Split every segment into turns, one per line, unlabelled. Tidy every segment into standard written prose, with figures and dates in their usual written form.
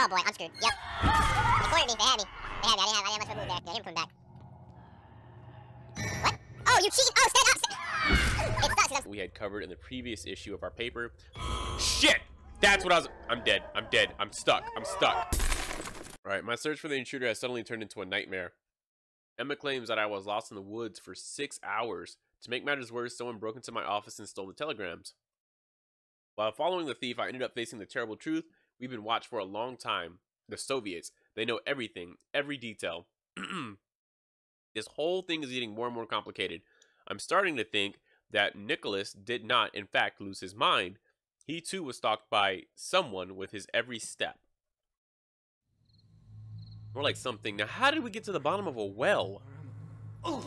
Oh boy, I'm screwed. Yep. They cornered me. They had me. They had me. I didn't have much of a move there. I didn't put him back. What? Oh, you cheated! Oh, stand up! It sucks.
We had covered in the previous issue of our paper. Shit! That's what I was. I'm dead. I'm dead. I'm stuck. I'm stuck. Alright, my search for the intruder has suddenly turned into a nightmare. Emma claims that I was lost in the woods for 6 hours. To make matters worse, someone broke into my office and stole the telegrams. While following the thief, I ended up facing the terrible truth. We've been watched for a long time. The Soviets. They know everything. Every detail. This whole thing is getting more and more complicated. I'm starting to think that Nicholas did not, in fact, lose his mind. He too was stalked by someone with his every step. More like something. Now, how did we get to the bottom of a well?
Oh,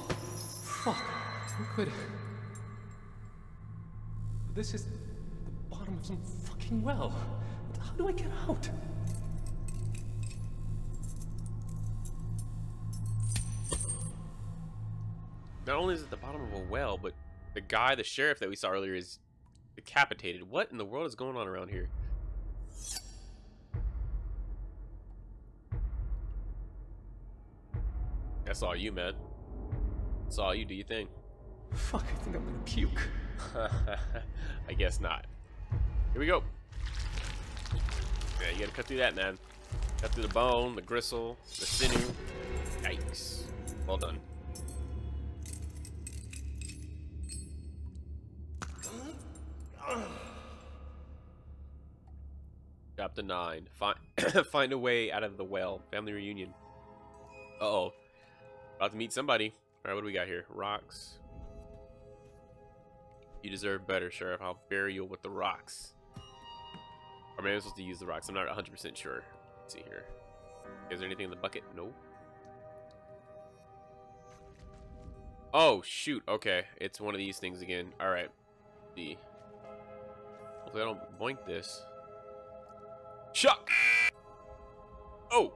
fuck. Who could... This is the bottom of some fucking well. How do I get out?
Not only is it the bottom of a well, but the guy, the sheriff that we saw earlier, is decapitated. What in the world is going on around here? That's all you, man. That's all you. Do your thing.
Fuck, I think I'm gonna puke.
I guess not. Here we go. Yeah, you gotta cut through that, man. Cut through the bone, the gristle, the sinew. Yikes. Well done. Chapter 9. Find a way out of the well. Family reunion. Uh-oh. About to meet somebody. Alright, what do we got here? Rocks. You deserve better, Sheriff. I'll bury you with the rocks. Or maybe I'm supposed to use the rocks. I'm not 100% sure. Let's see here. Is there anything in the bucket? No. Oh, shoot. Okay. It's one of these things again. Alright. See. Hopefully I don't boink this. Chuck! Oh!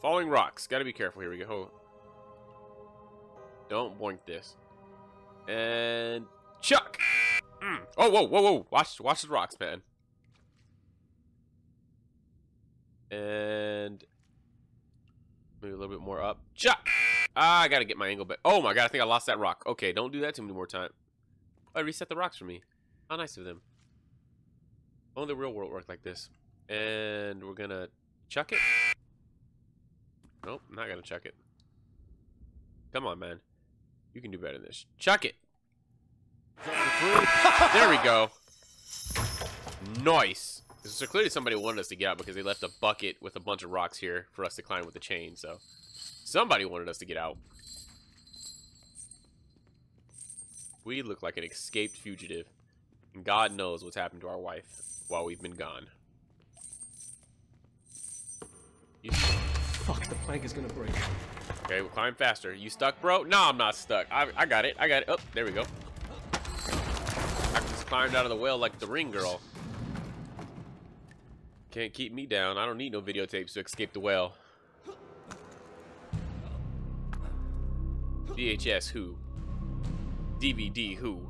Falling rocks. Gotta be careful. Here we go. Don't boink this. And... Chuck! Oh, whoa, whoa, whoa. Watch the rocks, man. And... maybe a little bit more up. Chuck! Ah, I gotta get my angle back. Oh my god, I think I lost that rock. Okay, don't do that too many more times. Oh, I reset the rocks for me. How nice of them. Only the real world work like this. And we're gonna chuck it. Nope, I'm not gonna chuck it. Come on, man. You can do better than this. Chuck it. There we go. Nice. So clearly somebody wanted us to get out because they left a bucket with a bunch of rocks here for us to climb with the chain. So somebody wanted us to get out. We look like an escaped fugitive. And God knows what's happened to our wife while we've been gone.
Fuck, the plank is gonna break.
Okay, we'll climb faster. You stuck, bro? No, I'm not stuck. I got it. I got it. Oh, there we go. I just climbed out of the well like the ring girl. Can't keep me down. I don't need no videotapes to escape the well. VHS who? DVD who?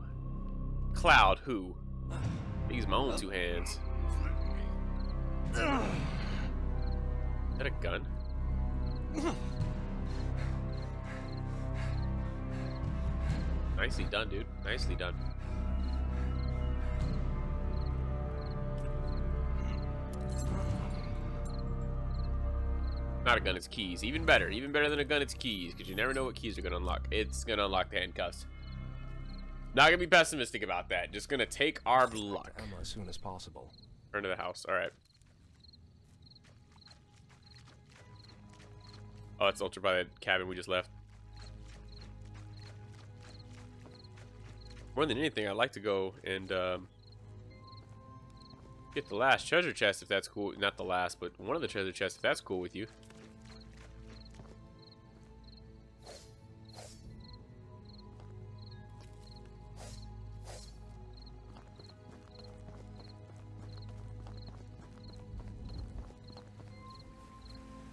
Cloud who? I use my own two hands. Is that a gun? Nicely done, dude. Nicely done. Not a gun, it's keys. Even better. Even better than a gun, it's keys. Because you never know what keys are going to unlock. It's going to unlock the handcuffs. Not going to be pessimistic about that. Just going to take our luck.
As soon as possible.
Turn to the house. Alright. Oh, it's ultraviolet cabin we just left. More than anything, I'd like to go and get the last treasure chest if that's cool. Not the last, but one of the treasure chests if that's cool with you.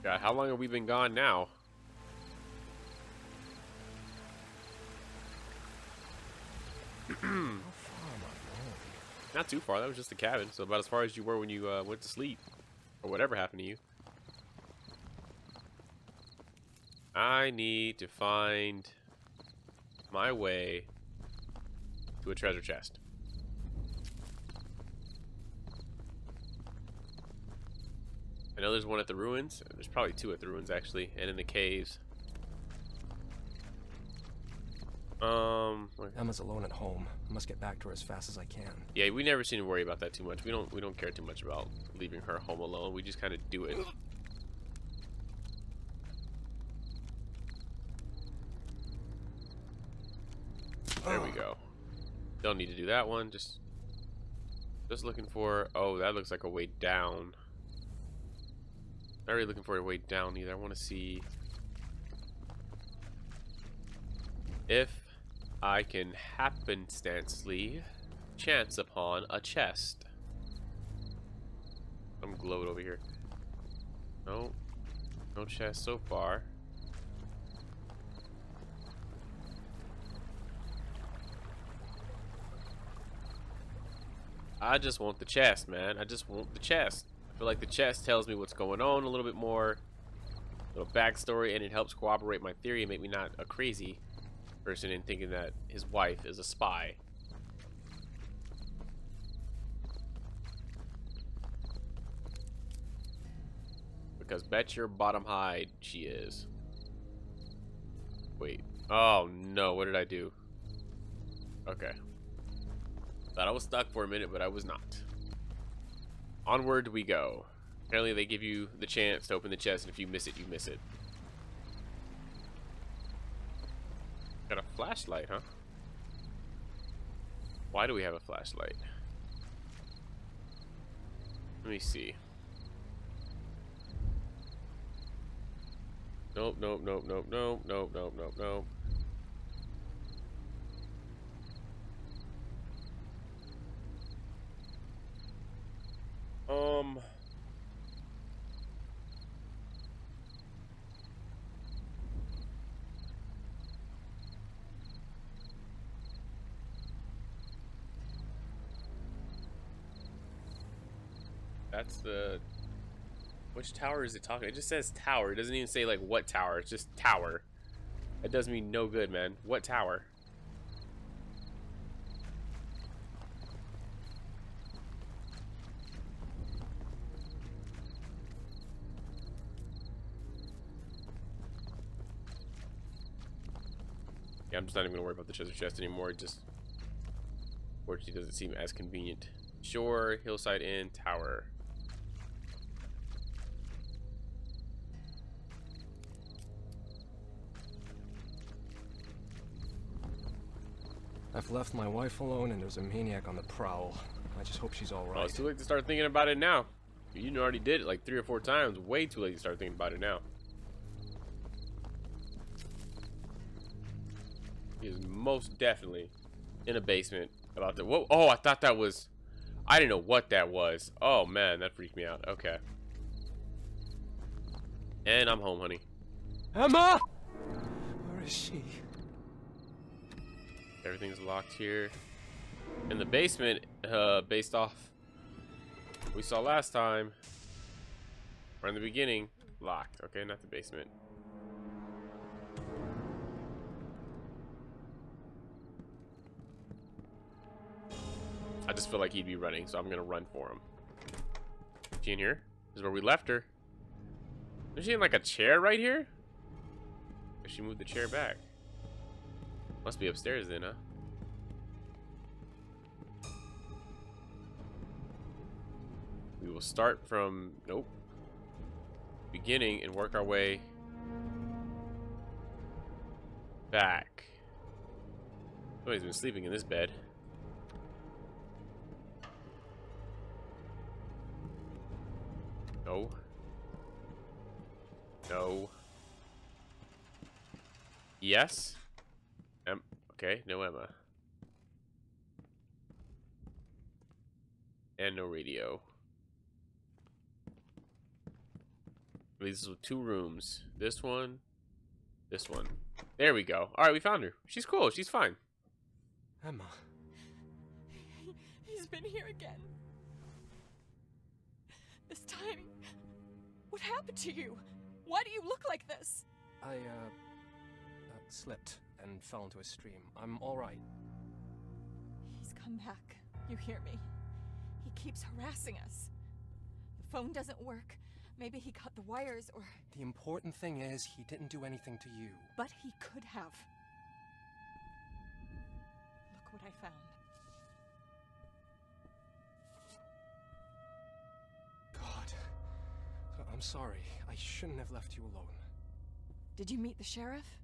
God, how long have we been gone now? Not too far. That was just the cabin. So about as far as you were when you went to sleep. Or whatever happened to you. I need to find my way to a treasure chest. I know there's one at the ruins. There's probably two at the ruins, actually, and in the caves.
Emma's alone at home. I must get back to her as fast as I can.
Yeah, we never seem to worry about that too much. We don't care too much about leaving her home alone. We just kind of do it. There we go. Don't need to do that one. Just looking for. Oh, that looks like a way down. Not really looking for a way down either. I want to see if I can happenstancely chance upon a chest. I'm glowed over here. No, no chest so far. I just want the chest, man. I just want the chest. I feel like the chest tells me what's going on a little bit more, a little backstory, and it helps corroborate my theory and make me not a crazy person in thinking that his wife is a spy. Because bet your bottom hide she is. Wait. Oh no, what did I do? Okay. Thought I was stuck for a minute, but I was not. Onward we go. Apparently they give you the chance to open the chest, and if you miss it, you miss it. Got a flashlight, huh? Why do we have a flashlight? Let me see. Nope, nope, nope, nope, nope, nope, nope, nope, nope. That's the... Which tower is it talking? It just says tower. It doesn't even say like what tower. It's just tower. That does me no good, man. What tower? Yeah, I'm just not even gonna worry about the treasure chest anymore. It just, fortunately, doesn't seem as convenient. Shore, Hillside Inn, Tower.
I've left my wife alone and there's a maniac on the prowl. I just hope she's
Oh,
alright.
it's too late to start thinking about it now. You already did it like 3 or 4 times. Way too late to start thinking about it now. He is most definitely in a basement about the. Whoa! Oh, I thought that was. I didn't know what that was. Oh man, that freaked me out. Okay. And I'm home, honey.
Emma! Where is she?
Everything's locked here. In the basement, based off what we saw last time, or in the beginning, locked. Okay, not the basement. I just feel like he'd be running, so I'm gonna run for him. Is she in here? This is where we left her. Is she in like a chair right here? Or she moved the chair back? Must be upstairs then, huh? We will start from, nope, beginning and work our way back. Somebody's been sleeping in this bed. No. No. Yes. Okay, no Emma. And no radio. Leaves us with 2 rooms. This one. This one. There we go. Alright, we found her. She's cool. She's fine.
Emma.
He's been here again. This time, what happened to you? Why do you look like this?
I slipped and fell into a stream. I'm all right.
He's come back. You hear me? He keeps harassing us. The phone doesn't work. Maybe he cut the wires or...
The important thing is he didn't do anything to you.
But he could have. Look what I found.
God. I'm sorry. I shouldn't have left you alone.
Did you meet the sheriff?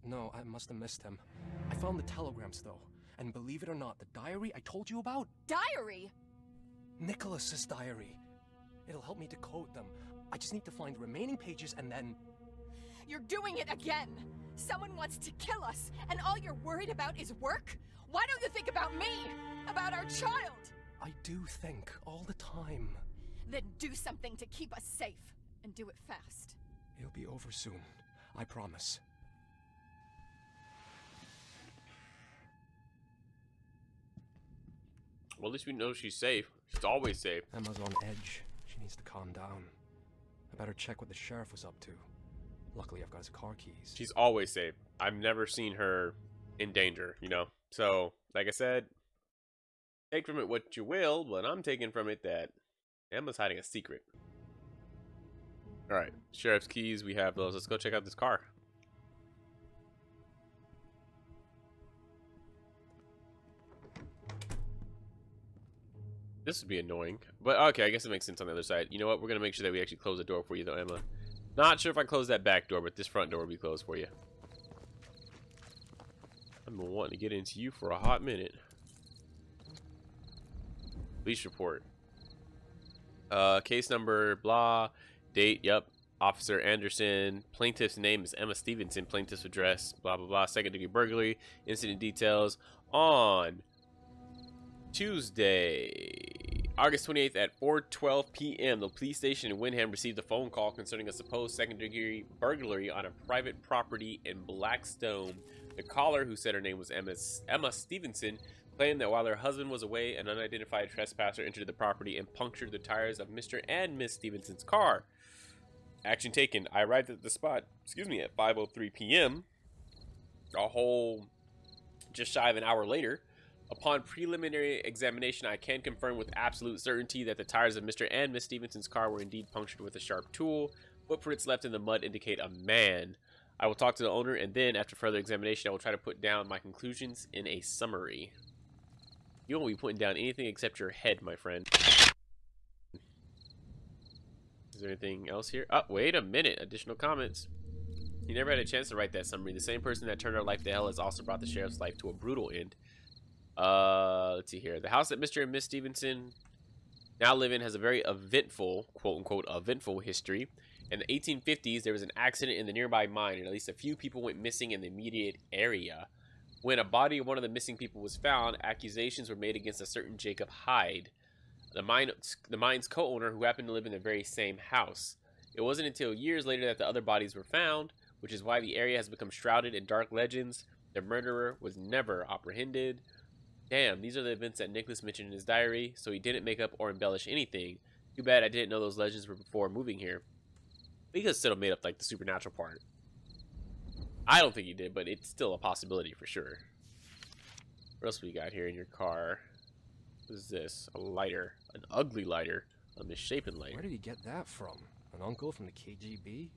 No, I must have missed him. I found the telegrams, though. And believe it or not, the diary I told you about?
Diary?
Nicholas's diary. It'll help me decode them. I just need to find the remaining pages and then...
You're doing it again! Someone wants to kill us, and all you're worried about is work? Why don't you think about me? About our child?
I do think, all the time.
Then do something to keep us safe, and do it fast.
It'll be over soon. I promise.
Well, at least we know she's safe. She's always safe.
Emma's on edge. She needs to calm down. I better check what the sheriff was up to. Luckily, I've got his car keys.
She's always safe. I've never seen her in danger, you know? So, like I said, take from it what you will, but I'm taking from it that Emma's hiding a secret. Alright, sheriff's keys, we have those. Let's go check out this car. This would be annoying, but okay, I guess it makes sense on the other side. You know what? We're going to make sure that we actually close the door for you, though, Emma. Not sure if I close that back door, but this front door will be closed for you. I've been wanting to get into you for a hot minute. Police report. Case number, blah. Date, yep. Officer Anderson. Plaintiff's name is Emma Stevenson. Plaintiff's address, blah, blah, blah. Second-degree burglary. Incident details on Tuesday, August 28th at 4:12 p.m. The police station in Windham received a phone call concerning a supposed second-degree burglary on a private property in Blackstone. The caller, who said her name was Emma Stevenson, claimed that while her husband was away, an unidentified trespasser entered the property and punctured the tires of Mr. and Miss Stevenson's car. Action taken. I arrived at the spot, at 5:03 p.m. A whole just shy of an hour later. Upon preliminary examination, I can confirm with absolute certainty that the tires of Mr. and Miss Stevenson's car were indeed punctured with a sharp tool. Footprints left in the mud indicate a man. I will talk to the owner, and then, after further examination, I will try to put down my conclusions in a summary. You won't be putting down anything except your head, my friend. Is there anything else here? Oh, wait a minute. Additional comments. He never had a chance to write that summary. The same person that turned our life to hell has also brought the sheriff's life to a brutal end. Let's see here. The house that Mr. and Miss Stevenson now live in has a very eventful, quote-unquote, eventful history. In the 1850s, there was an accident in the nearby mine, and at least a few people went missing in the immediate area. When a body of one of the missing people was found, accusations were made against a certain Jacob Hyde, the mine's co-owner, who happened to live in the very same house. It wasn't until years later that the other bodies were found, which is why the area has become shrouded in dark legends. The murderer was never apprehended. Damn, these are the events that Nicholas mentioned in his diary, so he didn't make up or embellish anything. Too bad I didn't know those legends were before moving here. He could still have made up, like, the supernatural part. I don't think he did, but it's still a possibility for sure. What else we got here in your car? What is this? A lighter. An ugly lighter. A misshapen lighter.
Where did he get that from? An uncle from the KGB?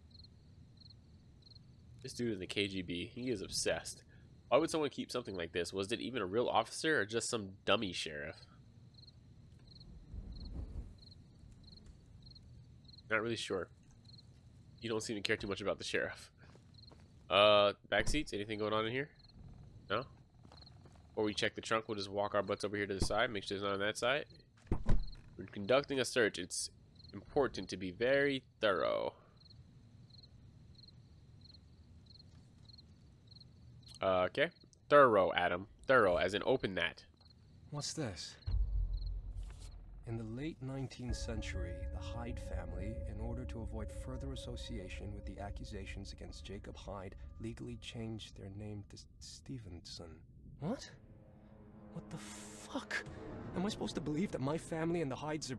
This dude in the KGB, he is obsessed. Why would someone keep something like this? Was it even a real officer or just some dummy sheriff? Not really sure. You don't seem to care too much about the sheriff. Back seats? Anything going on in here? No? Or we check the trunk, we'll just walk our butts over here to the side, make sure there's none on that side. When conducting a search, it's important to be very thorough. Okay. Thorough, Adam. Thorough, as in open that.
What's this? In the late 19th century, the Hyde family, in order to avoid further association with the accusations against Jacob Hyde, legally changed their name to Stevenson. What? What the fuck? Am I supposed to believe that my family and the Hydes are...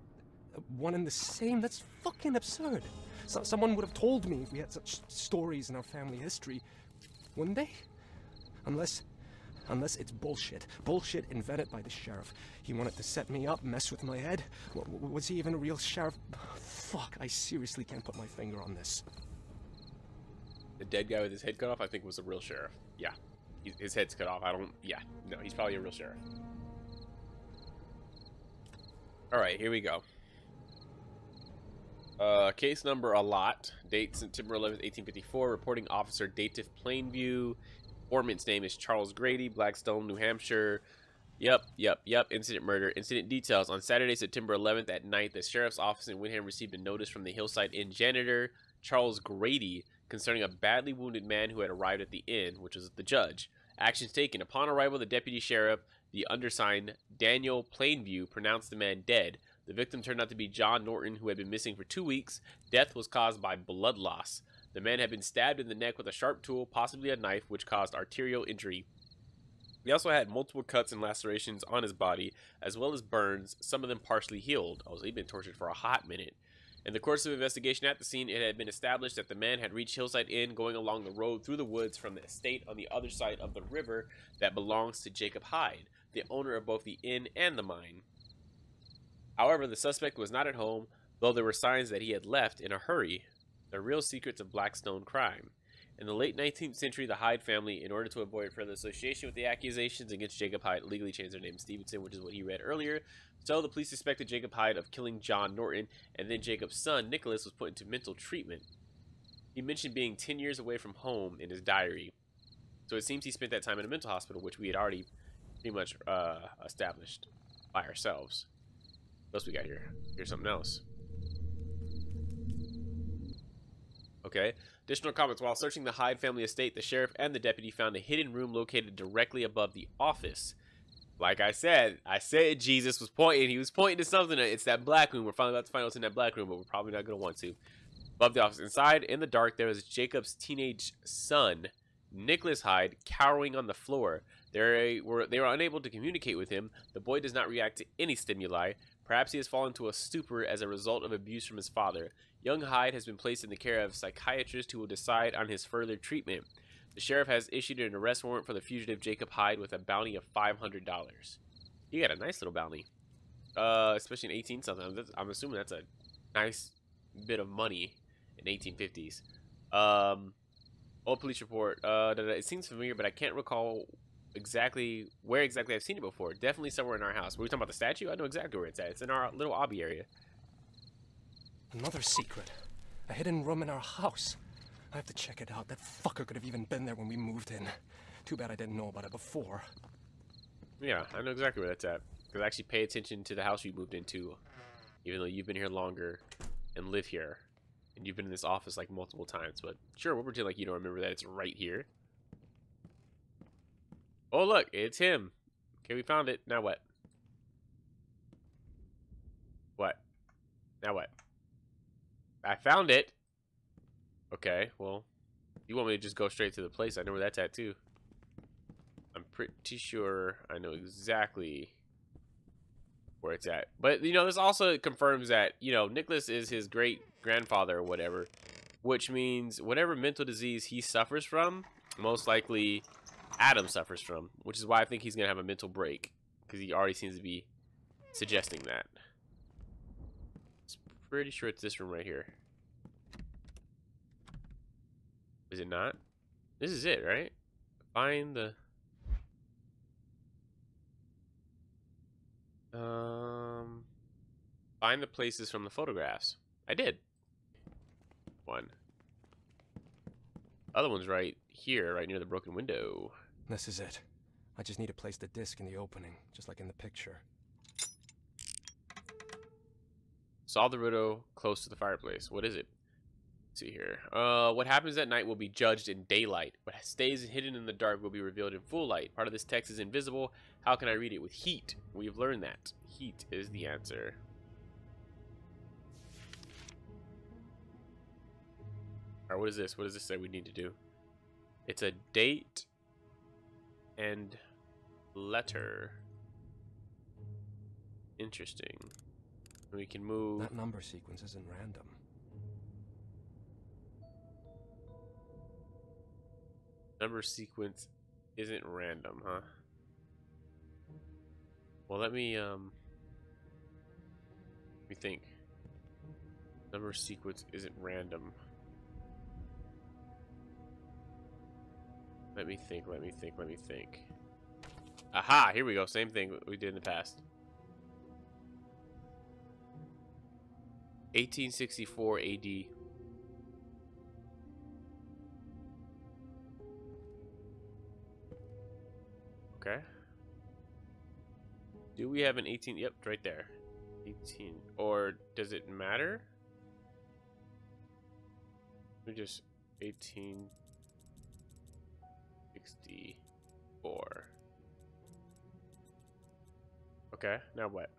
one and the same? That's fucking absurd. Someone would have told me if we had such stories in our family history, wouldn't they? Unless it's bullshit. Bullshit invented by the sheriff. He wanted to set me up, mess with my head. Was he even a real sheriff? Fuck, I seriously can't put my finger on this.
The dead guy with his head cut off, I think, was a real sheriff. Yeah. His head's cut off. Yeah. No, he's probably a real sheriff. Alright, here we go. Case number a lot. Date September 11th, 1854. Reporting officer Dative Plainview. Informant's name is Charles Grady, Blackstone, New Hampshire. Yep. Incident murder. Incident details. On Saturday, September 11th at night, the sheriff's office in Windham received a notice from the Hillside Inn janitor, Charles Grady, concerning a badly wounded man who had arrived at the inn, which was the judge. Actions taken. Upon arrival, the deputy sheriff, the undersigned Daniel Plainview, pronounced the man dead. The victim turned out to be John Norton, who had been missing for 2 weeks. Death was caused by blood loss. The man had been stabbed in the neck with a sharp tool, possibly a knife, which caused arterial injury. He also had multiple cuts and lacerations on his body, as well as burns, some of them partially healed. Oh, so he'd been tortured for a hot minute. In the course of investigation at the scene, it had been established that the man had reached Hillside Inn going along the road through the woods from the estate on the other side of the river that belongs to Jacob Hyde, the owner of both the inn and the mine. However, the suspect was not at home, though there were signs that he had left in a hurry. The real secrets of Blackstone crime. In the late 19th century, the Hyde family, in order to avoid further association with the accusations against Jacob Hyde, legally changed their name to Stevenson, which is what he read earlier. So the police suspected Jacob Hyde of killing John Norton, and then Jacob's son, Nicholas, was put into mental treatment. He mentioned being 10 years away from home in his diary. So it seems he spent that time in a mental hospital, which we had already pretty much established by ourselves. What else we got here? Here's something else. Okay. Additional comments. While searching the Hyde family estate, the sheriff and the deputy found a hidden room located directly above the office. Like I said Jesus was pointing. He was pointing to something. It's that black room. We're finally about to find what's in that black room, but we're probably not going to want to. Above the office. Inside, in the dark, there was Jacob's teenage son, Nicholas Hyde, cowering on the floor. They were unable to communicate with him. The boy does not react to any stimuli. Perhaps he has fallen into a stupor as a result of abuse from his father. Young Hyde has been placed in the care of a psychiatrist who will decide on his further treatment. The sheriff has issued an arrest warrant for the fugitive Jacob Hyde with a bounty of $500. He got a nice little bounty, especially in 18 something. I'm assuming that's a nice bit of money in 1850s. Old police report. It seems familiar, but I can't recall exactly where exactly I've seen it before. Definitely somewhere in our house. Were we talking about the statue? I know exactly where it's at. It's in our little obby area.
Another secret. A hidden room in our house. I have to check it out. That fucker could have even been there when we moved in. Too bad I didn't know about it before.
Yeah, I know exactly where that's at. Because I actually pay attention to the house you moved into. Even though you've been here longer and live here. And you've been in this office like multiple times. But sure, we'll pretend like you don't remember that it's right here. Oh, look, it's him. Okay, we found it. Now what? What? Now what? I found it. Okay, well, you want me to just go straight to the place? I know where that's at, too. I'm pretty sure I know exactly where it's at. But, you know, this also confirms that, you know, Nicholas is his great-grandfather or whatever, which means whatever mental disease he suffers from, most likely Adam suffers from, which is why I think he's going to have a mental break, because he already seems to be suggesting that. I'm pretty sure it's this room right here. Is it not? This is it, right? Find the... Find the places from the photographs. I did. One. Other one's right here, right near the broken window.
This is it. I just need to place the disc in the opening, just like in the picture.
Solve the riddle close to the fireplace. What is it? Let's see here. What happens at night will be judged in daylight. What stays hidden in the dark will be revealed in full light. Part of this text is invisible. How can I read it? With heat. We've learned that. Heat is the answer. Alright, what is this? What does this say we need to do? It's a date and letter. Interesting. We can move.
That number sequence isn't random.
Number sequence isn't random, huh? Well, let me think. Number sequence isn't random. Let me think. Aha! Here we go. Same thing we did in the past. 1864 AD. Okay. Do we have an 18? Yep, right there. 18. Or does it matter? We just 1864. Okay, now what?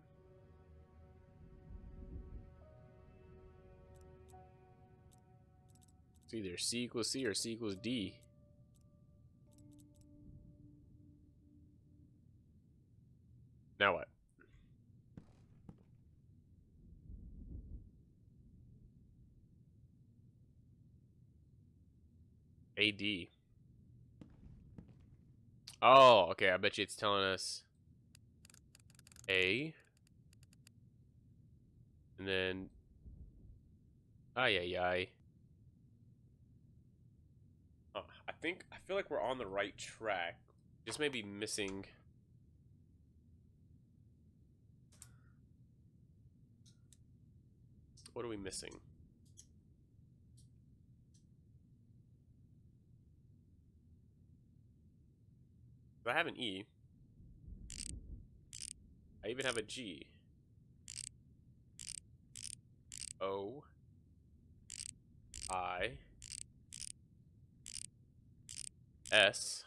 It's either C equals C or C equals D. Now what? AD. Oh, okay. I bet you it's telling us A. And then ay. Oh, I feel like we're on the right track. Just maybe missing. What are we missing? I have an E. I even have a G. O. I. S.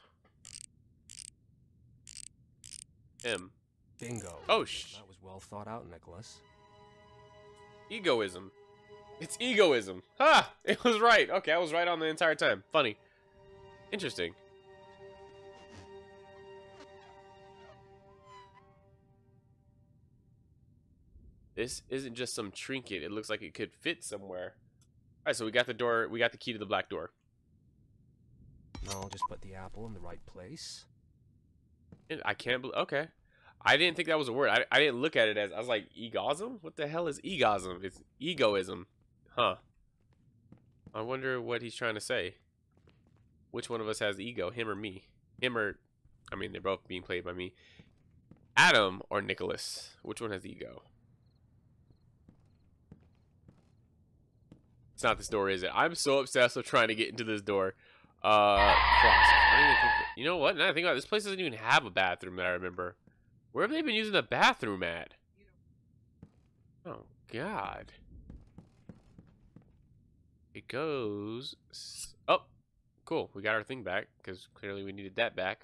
M.
Bingo.
Oh,
that was well thought out, Nicholas.
Egoism. It's egoism. Ha! It was right. Okay, I was right on the entire time. Funny. Interesting. This isn't just some trinket. It looks like it could fit somewhere. Alright, so we got the door. We got the key to the black door.
Now I'll just put the apple in the right place.
I can't believe. Okay. I didn't think that was a word. I didn't look at it as. I was like, egosm? What the hell is egosm? It's egoism. Huh. I wonder what he's trying to say. Which one of us has ego? Him or me? Him or. I mean, they're both being played by me. Adam or Nicholas? Which one has ego? It's not this door, is it? I'm so obsessed with trying to get into this door. Cross. I don't even think that, you know what? Now I think about it, this place doesn't even have a bathroom that I remember. Where have they been using the bathroom at? Oh, God. It goes... Oh, cool. We got our thing back, because clearly we needed that back.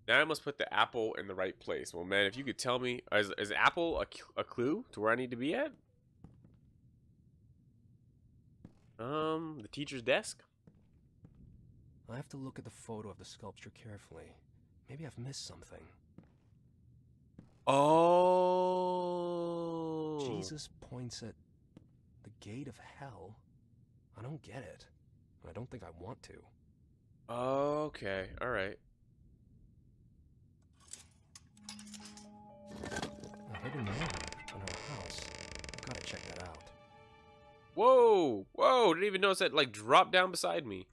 Now I must put the apple in the right place. Well, man, if you could tell me... Is apple a clue to where I need to be at? The teacher's desk?
I have to look at the photo of the sculpture carefully. Maybe I've missed something.
Oh.
Jesus points at the gate of hell. I don't get it. I don't think I want to.
Okay, alright.
A hidden mirror in our house. I've got to check that out.
Whoa! Whoa! Didn't even notice that, like, dropped down beside me.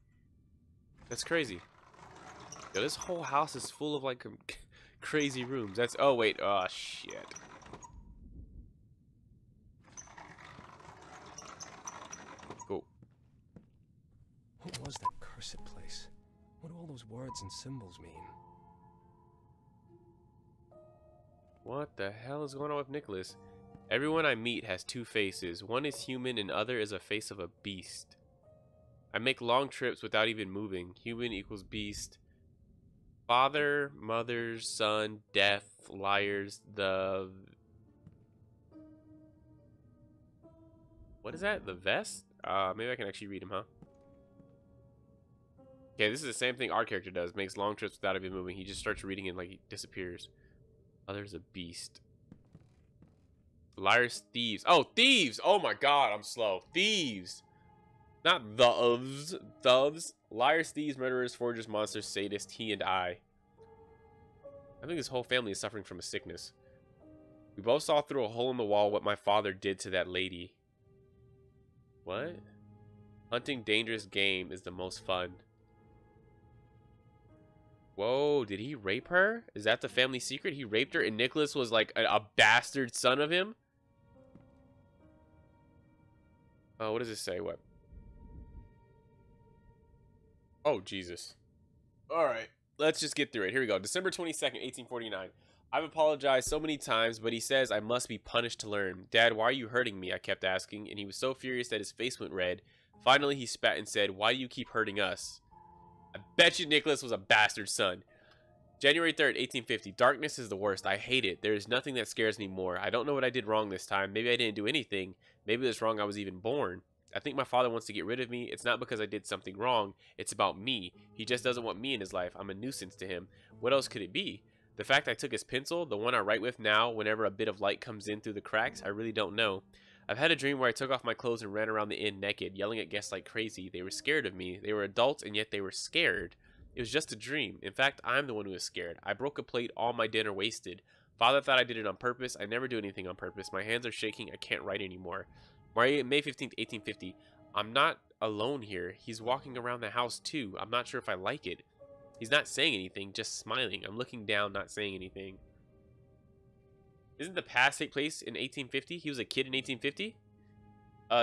That's crazy. Yo, this whole house is full of, like, crazy rooms. That's... Oh, wait. Oh, shit. Cool.
What was that cursed place? What do all those words and symbols mean?
What the hell is going on with Nicholas? Everyone I meet has two faces. One is human and other is a face of a beast. I make long trips without even moving. Human equals beast. Father, mother, son, death, liars, the... What is that? The vest? Maybe I can actually read him, huh? Okay, this is the same thing our character does. Makes long trips without even moving. He just starts reading and like he disappears. Oh, there's a beast. Liars, thieves. Oh, thieves! Oh my god, I'm slow. Thieves! Not the-ofs. Thuves. Liars, thieves, murderers, forgers, monsters, sadists, he and I. I think this whole family is suffering from a sickness. We both saw through a hole in the wall what my father did to that lady. What? Hunting dangerous game is the most fun. Whoa, did he rape her? Is that the family secret? He raped her and Nicholas was like a bastard son of him? Oh, what does it say? What? Oh, Jesus. Alright, let's just get through it. Here we go. December 22nd, 1849. I've apologized so many times, but he says I must be punished to learn. Dad, why are you hurting me? I kept asking, and he was so furious that his face went red. Finally, he spat and said, why do you keep hurting us? I bet you Nicholas was a bastard son. January 3rd, 1850. Darkness is the worst. I hate it. There is nothing that scares me more. I don't know what I did wrong this time. Maybe I didn't do anything. Maybe it was wrong I was even born. I think my father wants to get rid of me. It's not because I did something wrong. It's about me. He just doesn't want me in his life. I'm a nuisance to him. What else could it be? The fact I took his pencil, the one I write with now, whenever a bit of light comes in through the cracks, I really don't know. I've had a dream where I took off my clothes and ran around the inn naked, yelling at guests like crazy. They were scared of me. They were adults, and yet they were scared. It was just a dream. In fact, I'm the one who was scared. I broke a plate, all my dinner wasted. Father thought I did it on purpose. I never do anything on purpose. My hands are shaking. I can't write anymore. May 15th, 1850. I'm not alone here. He's walking around the house too. I'm not sure if I like it. He's not saying anything, just smiling. I'm looking down, not saying anything. Isn't the past take place in 1850? He was a kid in 1850?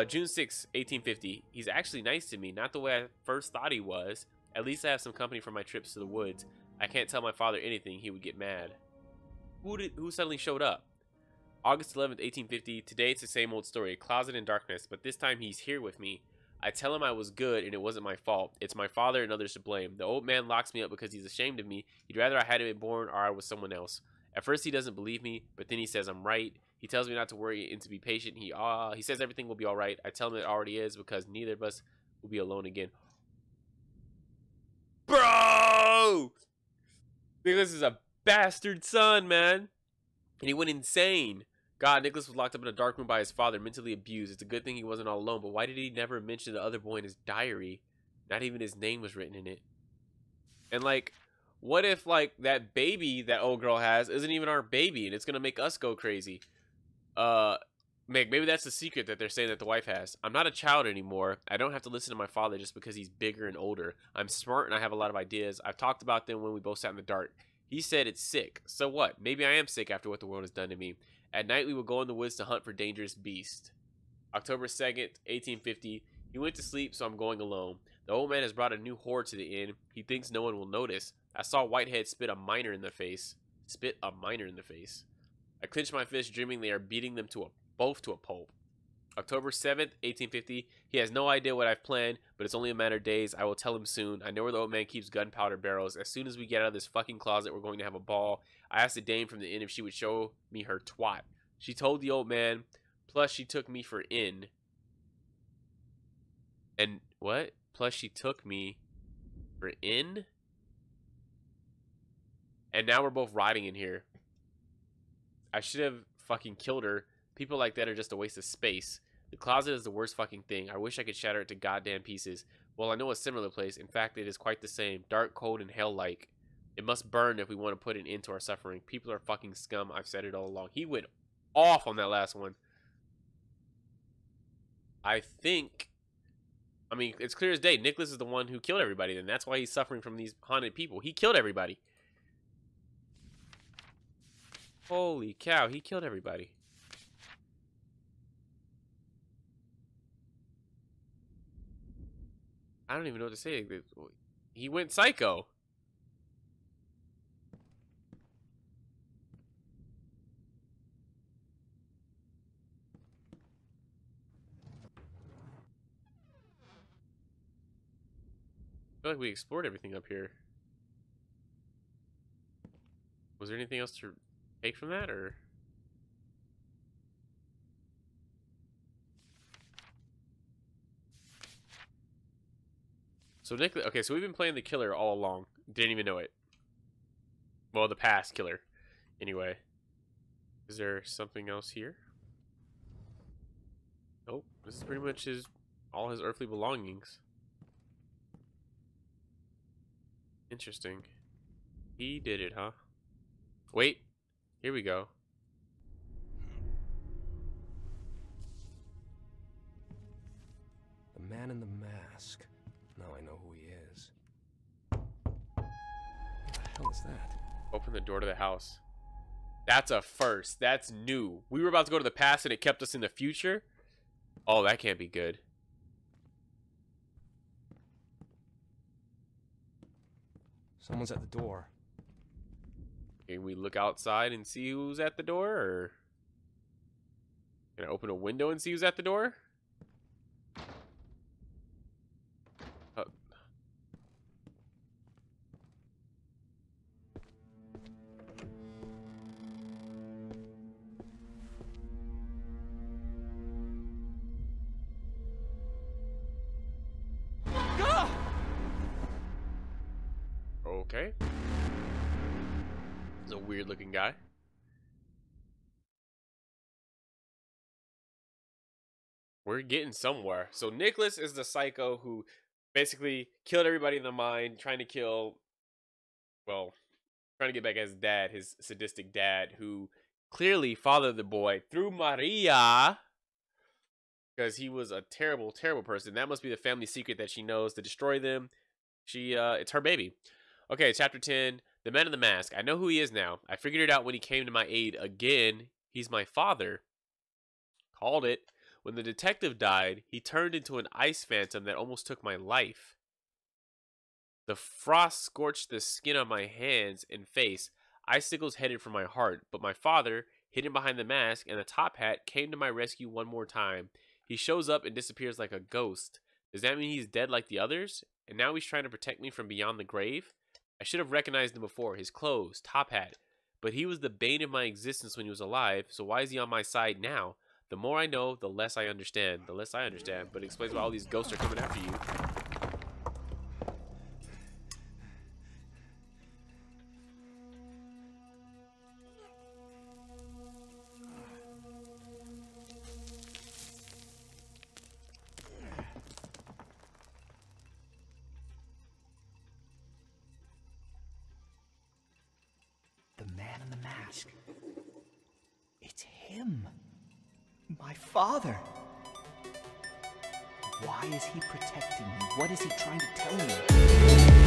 June 6, 1850. He's actually nice to me, not the way I first thought he was. At least I have some company for my trips to the woods. I can't tell my father anything, he would get mad. Who suddenly showed up? August 11th, 1850. Today it's the same old story, closet and darkness, but this time he's here with me. I tell him I was good and it wasn't my fault. It's my father and others to blame. The old man locks me up because he's ashamed of me. He'd rather I hadn't been born or I was someone else. At first he doesn't believe me, but then he says I'm right. He tells me not to worry and to be patient. He says everything will be all right. I tell him it already is because neither of us will be alone again. Bro! Nicholas is a bastard son, man. And he went insane. God, Nicholas was locked up in a dark room by his father, mentally abused. It's a good thing he wasn't all alone, but why did he never mention the other boy in his diary? Not even his name was written in it. And like, what if like that baby that old girl has isn't even our baby and it's gonna make us go crazy? Maybe that's the secret that they're saying that the wife has. I'm not a child anymore. I don't have to listen to my father just because he's bigger and older. I'm smart and I have a lot of ideas. I've talked about them when we both sat in the dark. He said it's sick. So what? Maybe I am sick after what the world has done to me. At night, we would go in the woods to hunt for dangerous beasts. October 2nd, 1850. He went to sleep, so I'm going alone. The old man has brought a new whore to the inn. He thinks no one will notice. I saw Whitehead spit a miner in the face. I clench my fist, dreaming they are beating them both to a pulp. October 7th, 1850. He has no idea what I've planned, but it's only a matter of days. I will tell him soon. I know where the old man keeps gunpowder barrels. As soon as we get out of this fucking closet, we're going to have a ball. I asked the dame from the inn if she would show me her twat. She told the old man, plus she took me for in. And what? Plus she took me for in? And now we're both riding in here. I should have fucking killed her. People like that are just a waste of space. The closet is the worst fucking thing. I wish I could shatter it to goddamn pieces. Well, I know a similar place. In fact, it is quite the same. Dark, cold, and hell-like. It must burn if we want to put an end to our suffering. People are fucking scum. I've said it all along. He went off on that last one. I mean, it's clear as day. Nicholas is the one who killed everybody, and that's why he's suffering from these haunted people. He killed everybody. Holy cow, he killed everybody. I don't even know what to say. He went psycho. I feel like we explored everything up here. Was there anything else to take from that, or? So Nicholas, okay, so we've been playing the killer all along. Didn't even know it. Well, the past killer. Anyway. Is there something else here? Nope. This is pretty much all his earthly belongings. Interesting. He did it, huh? Wait. Here we go.
The man in the mask. Now I know who he is. What the hell is that?
Open the door to the house. That's a first. That's new. We were about to go to the past and it kept us in the future. Oh, that can't be good.
Someone's at the door.
Can we look outside and see who's at the door? Or can I open a window and see who's at the door? Okay. He's a weird looking guy. We're getting somewhere. So Nicholas is the psycho who basically killed everybody in the mine, trying to kill, well, trying to get back at his dad, his sadistic dad, who clearly fathered the boy through Maria. Because he was a terrible, terrible person. That must be the family secret that she knows to destroy them. It's her baby. Okay, chapter 10, The Man in the Mask. I know who he is now. I figured it out when he came to my aid again. He's my father. Called it. When the detective died, he turned into an ice phantom that almost took my life. The frost scorched the skin on my hands and face. Icicles headed for my heart, but my father, hidden behind the mask and the top hat, came to my rescue one more time. He shows up and disappears like a ghost. Does that mean he's dead like the others? And now he's trying to protect me from beyond the grave? I should have recognized him before, his clothes, top hat. But he was the bane of my existence when he was alive, so why is he on my side now? The more I know, the less I understand. The less I understand, but it explains why all these ghosts are coming after you.
The man in the mask. It's him. My father. Why is he protecting me? What is he trying to tell me?